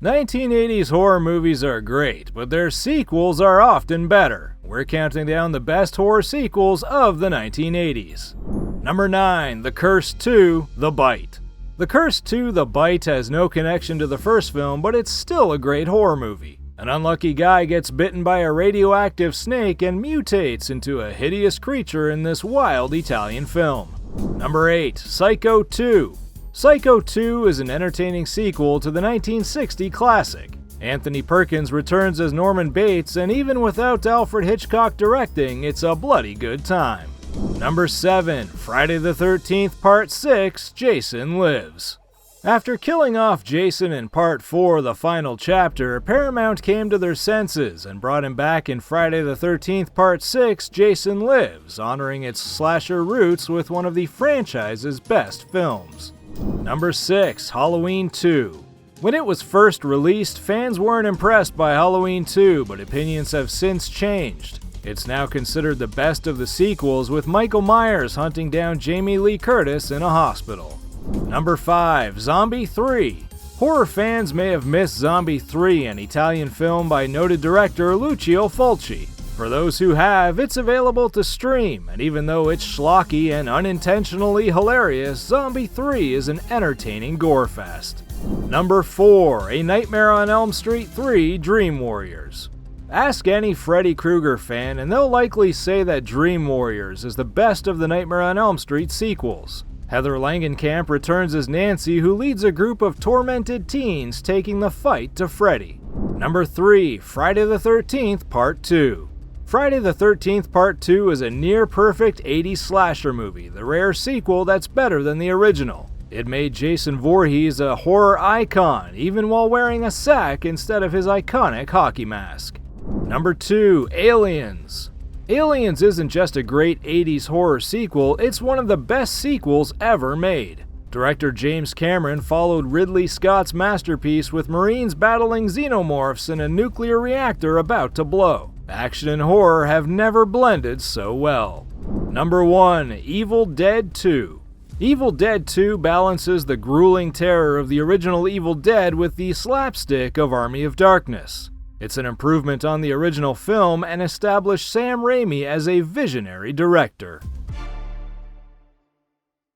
1980s horror movies are great, but their sequels are often better. We're counting down the best horror sequels of the 1980s. Number 9. The Curse 2: The Bite. The Curse 2: The Bite has no connection to the first film, but it's still a great horror movie. An unlucky guy gets bitten by a radioactive snake and mutates into a hideous creature in this wild Italian film. Number 8. Psycho 2. Psycho 2 is an entertaining sequel to the 1960 classic. Anthony Perkins returns as Norman Bates, and even without Alfred Hitchcock directing, it's a bloody good time. Number 7. Friday the 13th Part 6: Jason Lives. After killing off Jason in Part 4, the final chapter, Paramount came to their senses and brought him back in Friday the 13th Part 6: Jason Lives, honoring its slasher roots with one of the franchise's best films. Number 6. Halloween 2. When it was first released, fans weren't impressed by Halloween 2, but opinions have since changed. It's now considered the best of the sequels, with Michael Myers hunting down Jamie Lee Curtis in a hospital. Number 5. Zombie 3. Horror fans may have missed Zombie 3, an Italian film by noted director Lucio Fulci. For those who have, it's available to stream, and even though it's schlocky and unintentionally hilarious, Zombie 3 is an entertaining gore fest. Number 4. A Nightmare on Elm Street 3: Dream Warriors. Ask any Freddy Krueger fan and they'll likely say that Dream Warriors is the best of the Nightmare on Elm Street sequels. Heather Langenkamp returns as Nancy, who leads a group of tormented teens taking the fight to Freddy. Number 3. Friday the 13th Part 2. Friday the 13th Part 2 is a near-perfect 80s slasher movie, the rare sequel that's better than the original. It made Jason Voorhees a horror icon, even while wearing a sack instead of his iconic hockey mask. Number 2. Aliens. Aliens isn't just a great 80s horror sequel, it's one of the best sequels ever made. Director James Cameron followed Ridley Scott's masterpiece with Marines battling xenomorphs in a nuclear reactor about to blow. Action and horror have never blended so well. Number 1. Evil Dead 2. Evil Dead 2 balances the grueling terror of the original Evil Dead with the slapstick of Army of Darkness. It's an improvement on the original film and established Sam Raimi as a visionary director.